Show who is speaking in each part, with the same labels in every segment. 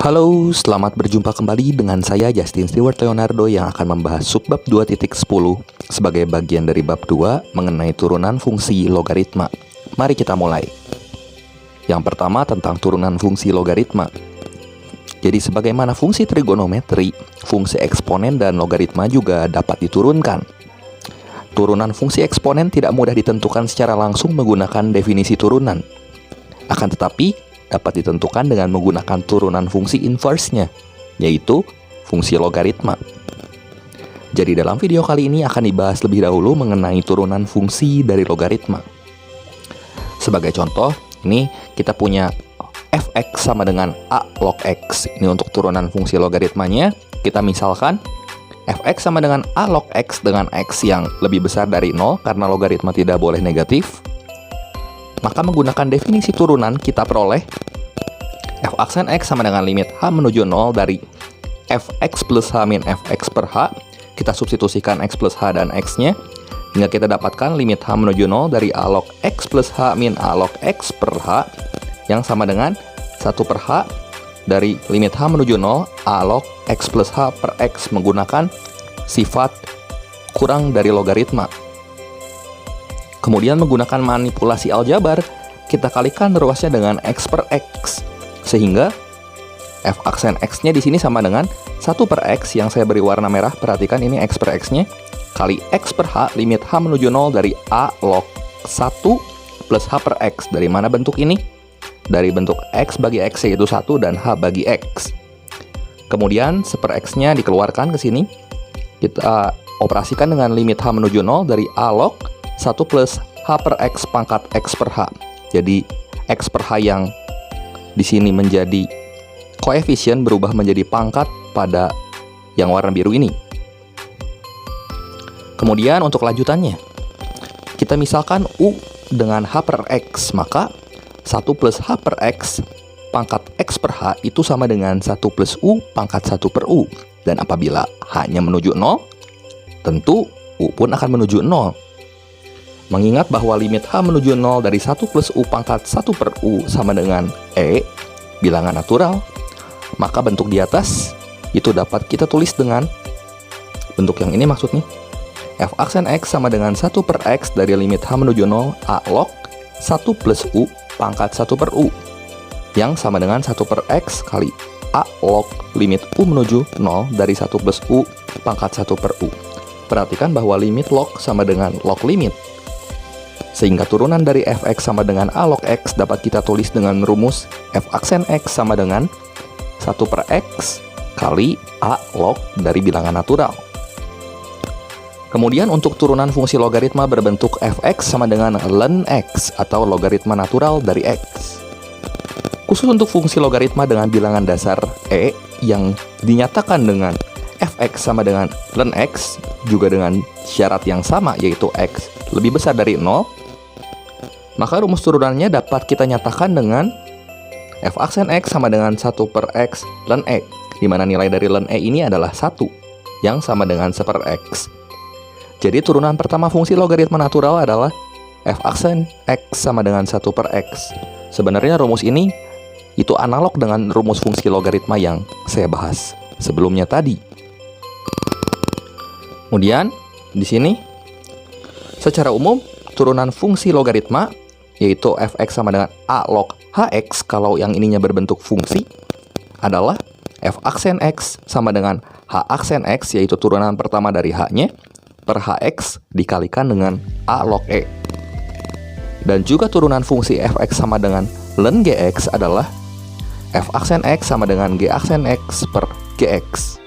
Speaker 1: Halo, selamat berjumpa kembali dengan saya Justin Stewart Leonardo yang akan membahas subbab 2.10 sebagai bagian dari bab 2 mengenai turunan fungsi logaritma. Mari kita mulai. Yang pertama tentang turunan fungsi logaritma. Jadi sebagaimana fungsi trigonometri, fungsi eksponen dan logaritma juga dapat diturunkan. Turunan fungsi eksponen tidak mudah ditentukan secara langsung menggunakan definisi turunan. Akan tetapi, dapat ditentukan dengan menggunakan turunan fungsi inverse-nya, yaitu fungsi logaritma. Jadi dalam video kali ini akan dibahas lebih dahulu mengenai turunan fungsi dari logaritma. Sebagai contoh, ini kita punya fx sama dengan a log x. Ini untuk turunan fungsi logaritmanya. Kita misalkan fx sama dengan a log x dengan x yang lebih besar dari 0 karena logaritma tidak boleh negatif. Maka menggunakan definisi turunan kita peroleh f aksen x sama dengan limit h menuju 0 dari fx plus h min fx per h. Kita substitusikan x plus h dan x-nya hingga kita dapatkan limit h menuju 0 dari a log x plus h min a log x per h yang sama dengan 1 per h dari limit h menuju 0 a log x plus h per x menggunakan sifat kurang dari logaritma. Kemudian menggunakan manipulasi aljabar, kita kalikan ruasnya dengan x per x. Sehingga f aksen x-nya di sini sama dengan 1 per x yang saya beri warna merah. Perhatikan ini x per x-nya kali x per h limit h menuju 0 dari a log 1 plus h per x. Dari mana bentuk ini? Dari bentuk x bagi x yaitu 1 dan h bagi x. Kemudian 1 per x-nya dikeluarkan ke sini. Kita operasikan dengan limit h menuju 0 dari a log 1 plus h per x pangkat x per h. Jadi x per h yang di sini menjadi koefisien berubah menjadi pangkat pada yang warna biru ini. Kemudian untuk lanjutannya, kita misalkan u dengan h per x, maka 1 plus h per x pangkat x per h itu sama dengan 1 plus u pangkat 1 per u. Dan apabila h-nya menuju 0, tentu u pun akan menuju 0. Mengingat bahwa limit h menuju 0 dari 1 plus u pangkat 1 per u sama dengan e, bilangan natural, maka bentuk di atas itu dapat kita tulis dengan bentuk yang ini maksudnya. F aksen x sama dengan 1 per x dari limit h menuju 0 a log 1 plus u pangkat 1 per u, yang sama dengan 1 per x kali a log limit u menuju 0 dari 1 plus u pangkat 1 per u. Perhatikan bahwa limit log sama dengan log limit. Sehingga turunan dari fx sama dengan a log x dapat kita tulis dengan rumus f aksen x sama dengan 1 per x kali a log dari bilangan natural. Kemudian untuk turunan fungsi logaritma berbentuk fx sama dengan ln x atau logaritma natural dari x. Khusus untuk fungsi logaritma dengan bilangan dasar e yang dinyatakan dengan fx sama dengan ln x juga dengan syarat yang sama yaitu x lebih besar dari 0, maka rumus turunannya dapat kita nyatakan dengan f aksen x sama dengan 1 per x ln e, di mana nilai dari ln e ini adalah 1, yang sama dengan 1 per x. Jadi turunan pertama fungsi logaritma natural adalah f aksen x sama dengan 1 per x. Sebenarnya rumus ini itu analog dengan rumus fungsi logaritma yang saya bahas sebelumnya tadi. Kemudian di sini secara umum turunan fungsi logaritma yaitu fx sama dengan a log hx kalau yang ininya berbentuk fungsi adalah f aksen x sama dengan h aksen x yaitu turunan pertama dari h-nya per hx dikalikan dengan a log e. Dan juga turunan fungsi fx sama dengan ln gx adalah f aksen x sama dengan g aksen x per gx.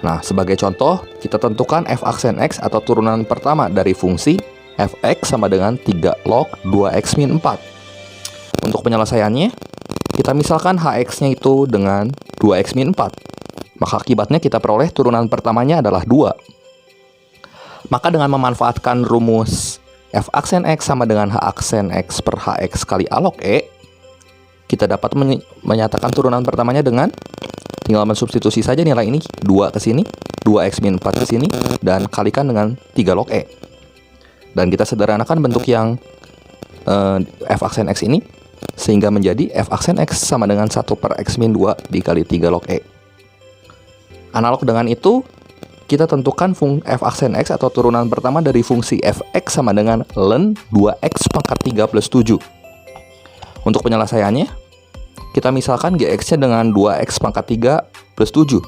Speaker 1: Nah, sebagai contoh, kita tentukan f aksen x atau turunan pertama dari fungsi fx sama dengan 3 log 2x min 4. Untuk penyelesaiannya, kita misalkan hx-nya itu dengan 2x min 4. Maka akibatnya kita peroleh turunan pertamanya adalah 2. Maka dengan memanfaatkan rumus f aksen x sama dengan h aksen x per hx kali a log e, kita dapat menyatakan turunan pertamanya dengan tinggal mensubstitusi saja nilai ini 2 ke sini, 2x min 4 ke sini, dan kalikan dengan 3 log e. Dan kita sederhanakan bentuk yang f aksen x ini sehingga menjadi f aksen X sama dengan 1 per X min 2 dikali 3 log E. Analog dengan itu, kita tentukan f aksen X atau turunan pertama dari fungsi fx sama dengan ln 2x pangkat 3 plus 7. Untuk penyelesaiannya, kita misalkan gx-nya dengan 2x pangkat 3 plus 7.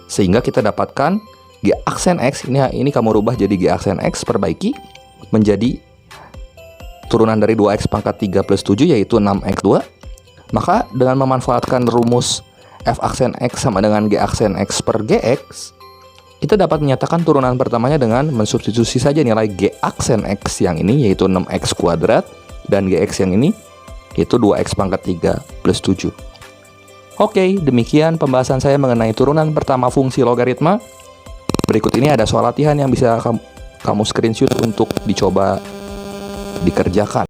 Speaker 1: Sehingga kita dapatkan g aksen X, ini kamu rubah jadi g aksen X, perbaiki, menjadi turunan dari 2x pangkat 3 plus 7 yaitu 6x2. Maka dengan memanfaatkan rumus f aksen X sama dengan g aksen X per gx, kita dapat menyatakan turunan pertamanya dengan mensubstitusi saja nilai g aksen X yang ini yaitu 6x kuadrat dan gx yang ini yaitu 2x pangkat 3 plus 7. Oke, demikian pembahasan saya mengenai turunan pertama fungsi logaritma. Berikut ini ada soal latihan yang bisa kamu screenshot untuk dicoba dikerjakan.